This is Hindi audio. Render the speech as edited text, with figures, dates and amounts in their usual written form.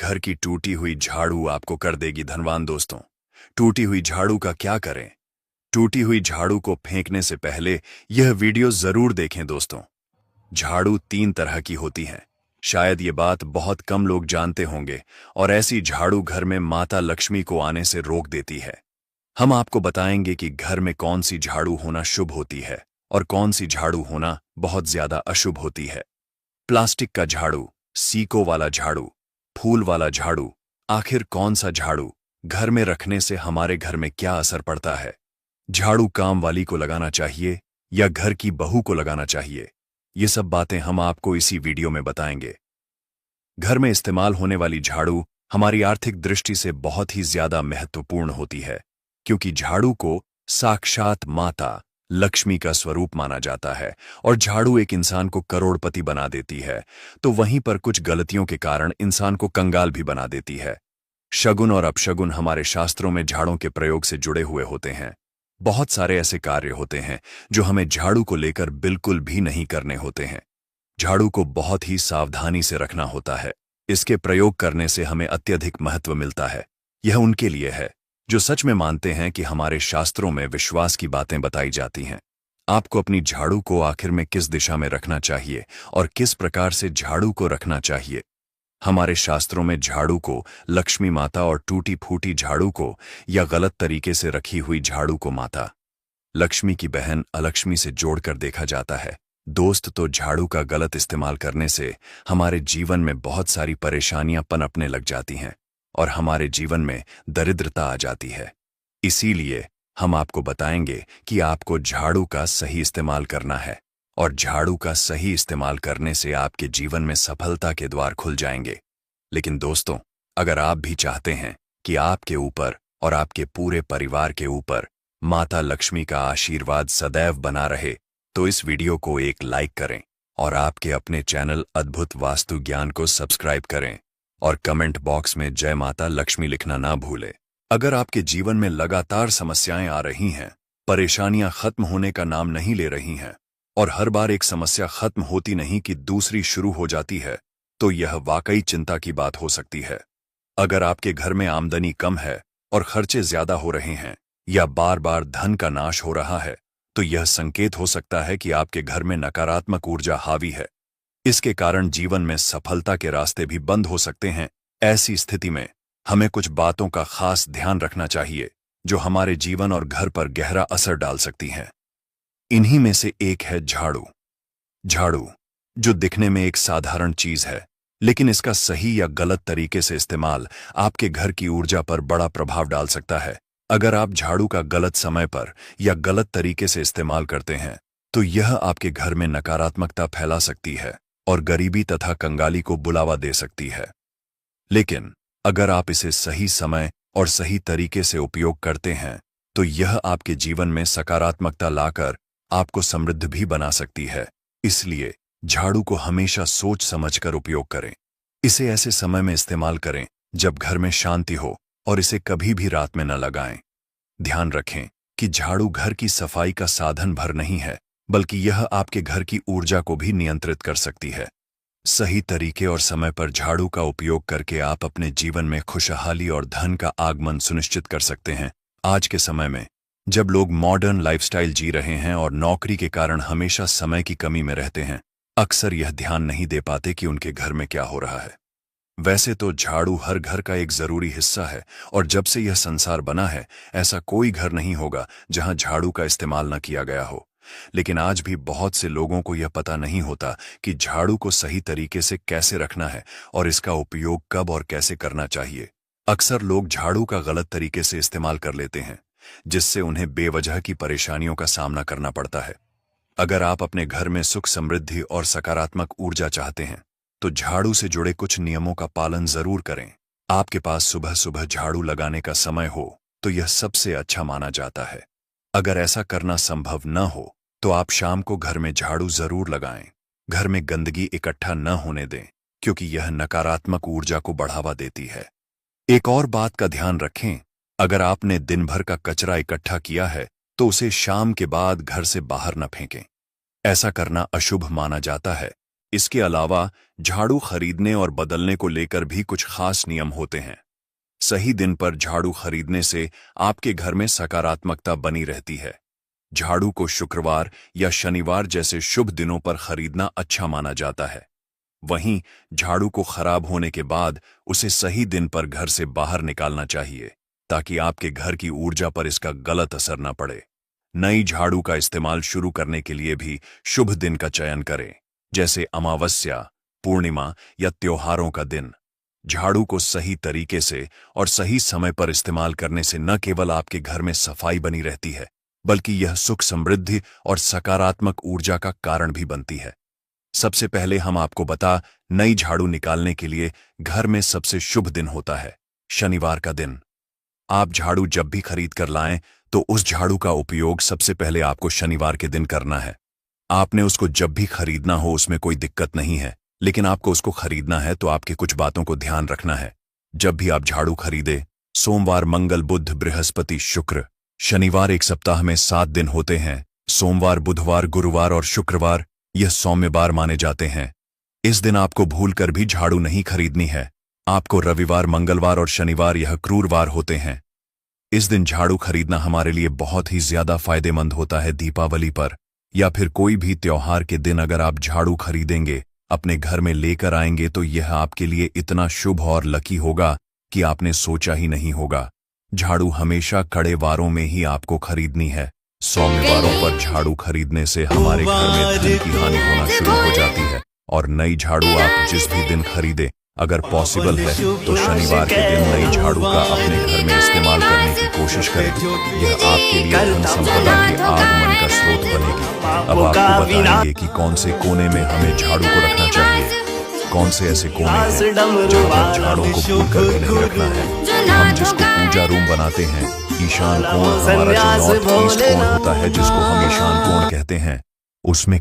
घर की टूटी हुई झाड़ू आपको कर देगी धनवान दोस्तों। टूटी हुई झाड़ू का क्या करें? टूटी हुई झाड़ू को फेंकने से पहले यह वीडियो जरूर देखें दोस्तों। झाड़ू 3 तरह की होती हैं। शायद ये बात बहुत कम लोग जानते होंगे और ऐसी झाड़ू घर में माता लक्ष्मी को आने से रोक देती है। हम आपको बताएंगे कि घर में कौन सी झाड़ू होना शुभ होती है और कौन सी झाड़ू होना बहुत ज्यादा अशुभ होती है। प्लास्टिक का झाड़ू, सीको वाला झाड़ू, फूल वाला झाड़ू, आखिर कौन सा झाड़ू घर में रखने से हमारे घर में क्या असर पड़ता है? झाड़ू काम वाली को लगाना चाहिए या घर की बहू को लगाना चाहिए? ये सब बातें हम आपको इसी वीडियो में बताएंगे। घर में इस्तेमाल होने वाली झाड़ू हमारी आर्थिक दृष्टि से बहुत ही ज्यादा महत्वपूर्ण होती है, क्योंकि झाड़ू को साक्षात माता लक्ष्मी का स्वरूप माना जाता है और झाड़ू एक इंसान को करोड़पति बना देती है, तो वहीं पर कुछ गलतियों के कारण इंसान को कंगाल भी बना देती है। शगुन और अपशगुन हमारे शास्त्रों में झाड़ों के प्रयोग से जुड़े हुए होते हैं। बहुत सारे ऐसे कार्य होते हैं जो हमें झाड़ू को लेकर बिल्कुल भी नहीं करने होते हैं। झाड़ू को बहुत ही सावधानी से रखना होता है। इसके प्रयोग करने से हमें अत्यधिक महत्व मिलता है। यह उनके लिए है जो सच में मानते हैं कि हमारे शास्त्रों में विश्वास की बातें बताई जाती हैं। आपको अपनी झाड़ू को आखिर में किस दिशा में रखना चाहिए और किस प्रकार से झाड़ू को रखना चाहिए? हमारे शास्त्रों में झाड़ू को लक्ष्मी माता और टूटी फूटी झाड़ू को या गलत तरीके से रखी हुई झाड़ू को माता लक्ष्मी की बहन अलक्ष्मी से जोड़कर देखा जाता है। दोस्त, तो झाड़ू का गलत इस्तेमाल करने से हमारे जीवन में बहुत सारी परेशानियां पनपने लग जाती हैं और हमारे जीवन में दरिद्रता आ जाती है। इसीलिए हम आपको बताएंगे कि आपको झाड़ू का सही इस्तेमाल करना है और झाड़ू का सही इस्तेमाल करने से आपके जीवन में सफलता के द्वार खुल जाएंगे। लेकिन दोस्तों, अगर आप भी चाहते हैं कि आपके ऊपर और आपके पूरे परिवार के ऊपर माता लक्ष्मी का आशीर्वाद सदैव बना रहे, तो इस वीडियो को एक लाइक करें और आपके अपने चैनल अद्भुत वास्तु ज्ञान को सब्सक्राइब करें और कमेंट बॉक्स में जय माता लक्ष्मी लिखना ना भूलें। अगर आपके जीवन में लगातार समस्याएं आ रही हैं, परेशानियां खत्म होने का नाम नहीं ले रही हैं और हर बार एक समस्या खत्म होती नहीं कि दूसरी शुरू हो जाती है, तो यह वाकई चिंता की बात हो सकती है। अगर आपके घर में आमदनी कम है और खर्चे ज्यादा हो रहे हैं या बार बार धन का नाश हो रहा है, तो यह संकेत हो सकता है कि आपके घर में नकारात्मक ऊर्जा हावी है। इसके कारण जीवन में सफलता के रास्ते भी बंद हो सकते हैं। ऐसी स्थिति में हमें कुछ बातों का खास ध्यान रखना चाहिए जो हमारे जीवन और घर पर गहरा असर डाल सकती हैं। इन्हीं में से एक है झाड़ू। झाड़ू, जो दिखने में एक साधारण चीज है, लेकिन इसका सही या गलत तरीके से इस्तेमाल आपके घर की ऊर्जा पर बड़ा प्रभाव डाल सकता है। अगर आप झाड़ू का गलत समय पर या गलत तरीके से इस्तेमाल करते हैं, तो यह आपके घर में नकारात्मकता फैला सकती है और गरीबी तथा कंगाली को बुलावा दे सकती है। लेकिन अगर आप इसे सही समय और सही तरीके से उपयोग करते हैं, तो यह आपके जीवन में सकारात्मकता लाकर आपको समृद्ध भी बना सकती है। इसलिए झाड़ू को हमेशा सोच समझकर उपयोग करें। इसे ऐसे समय में इस्तेमाल करें जब घर में शांति हो और इसे कभी भी रात में न लगाएं। ध्यान रखें कि झाड़ू घर की सफाई का साधन भर नहीं है, बल्कि यह आपके घर की ऊर्जा को भी नियंत्रित कर सकती है। सही तरीके और समय पर झाड़ू का उपयोग करके आप अपने जीवन में खुशहाली और धन का आगमन सुनिश्चित कर सकते हैं। आज के समय में जब लोग मॉडर्न लाइफस्टाइल जी रहे हैं और नौकरी के कारण हमेशा समय की कमी में रहते हैं, अक्सर यह ध्यान नहीं दे पाते कि उनके घर में क्या हो रहा है। वैसे तो झाड़ू हर घर का एक जरूरी हिस्सा है और जब से यह संसार बना है, ऐसा कोई घर नहीं होगा जहां झाड़ू का इस्तेमाल न किया गया हो। लेकिन आज भी बहुत से लोगों को यह पता नहीं होता कि झाड़ू को सही तरीके से कैसे रखना है और इसका उपयोग कब और कैसे करना चाहिए। अक्सर लोग झाड़ू का गलत तरीके से इस्तेमाल कर लेते हैं, जिससे उन्हें बेवजह की परेशानियों का सामना करना पड़ता है। अगर आप अपने घर में सुख, समृद्धि और सकारात्मक ऊर्जा चाहते हैं, तो झाड़ू से जुड़े कुछ नियमों का पालन जरूर करें। आपके पास सुबह सुबह झाड़ू लगाने का समय हो तो यह सबसे अच्छा माना जाता है। अगर ऐसा करना संभव न हो, तो आप शाम को घर में झाड़ू जरूर लगाएं। घर में गंदगी इकट्ठा न होने दें, क्योंकि यह नकारात्मक ऊर्जा को बढ़ावा देती है। एक और बात का ध्यान रखें, अगर आपने दिन भर का कचरा इकट्ठा किया है, तो उसे शाम के बाद घर से बाहर न फेंकें। ऐसा करना अशुभ माना जाता है। इसके अलावा झाड़ू खरीदने और बदलने को लेकर भी कुछ खास नियम होते हैं। सही दिन पर झाड़ू खरीदने से आपके घर में सकारात्मकता बनी रहती है। झाड़ू को शुक्रवार या शनिवार जैसे शुभ दिनों पर खरीदना अच्छा माना जाता है। वहीं झाड़ू को खराब होने के बाद उसे सही दिन पर घर से बाहर निकालना चाहिए, ताकि आपके घर की ऊर्जा पर इसका गलत असर न पड़े। नई झाड़ू का इस्तेमाल शुरू करने के लिए भी शुभ दिन का चयन करें, जैसे अमावस्या, पूर्णिमा या त्योहारों का दिन। झाड़ू को सही तरीके से और सही समय पर इस्तेमाल करने से न केवल आपके घर में सफाई बनी रहती है, बल्कि यह सुख, समृद्धि और सकारात्मक ऊर्जा का कारण भी बनती है। सबसे पहले हम आपको बता, नई झाड़ू निकालने के लिए घर में सबसे शुभ दिन होता है शनिवार का दिन। आप झाड़ू जब भी खरीद कर लाएं तो उस झाड़ू का उपयोग सबसे पहले आपको शनिवार के दिन करना है। आपने उसको जब भी खरीदना हो उसमें कोई दिक्कत नहीं है, लेकिन आपको उसको खरीदना है तो आपके कुछ बातों को ध्यान रखना है। जब भी आप झाड़ू खरीदे, सोमवार, मंगल, बुध, बृहस्पति, शुक्र, शनिवार एक सप्ताह में 7 दिन होते हैं। सोमवार, बुधवार, गुरुवार और शुक्रवार यह सौम्यवार माने जाते हैं। इस दिन आपको भूलकर भी झाड़ू नहीं खरीदनी है। आपको रविवार, मंगलवार और शनिवार यह क्रूरवार होते हैं। इस दिन झाड़ू खरीदना हमारे लिए बहुत ही ज्यादा फायदेमंद होता है। दीपावली पर या फिर कोई भी त्योहार के दिन अगर आप झाड़ू खरीदेंगे, अपने घर में लेकर आएंगे, तो यह आपके लिए इतना शुभ और लकी होगा कि आपने सोचा ही नहीं होगा। झाड़ू हमेशा कड़े वारों में ही आपको खरीदनी है। सोमवारों पर झाड़ू खरीदने से हमारे घर में धन की हानि होना शुरू हो जाती है। और नई झाड़ू आप जिस भी दिन खरीदे, अगर पॉसिबल है तो शनिवार के दिन नई झाड़ू का अपने घर में इस्तेमाल करने की कोशिश करें। यह आपके लिए धन संपदा के आगमन का स्रोत बनेगी। अब आपको बताएंगे कि कौन से कोने में हमें झाड़ू को रखना चाहिए, कौन से ऐसे कोने हैं जहाँ झाड़ू को भूल कर भी नहीं रखना है। हम जिसको पूजा रूम बनाते हैं, ईशान कोण, हमारा जो नॉर्थ ईस्ट कोण होता है जिसको हम ईशान कोण कहते हैं, उसमें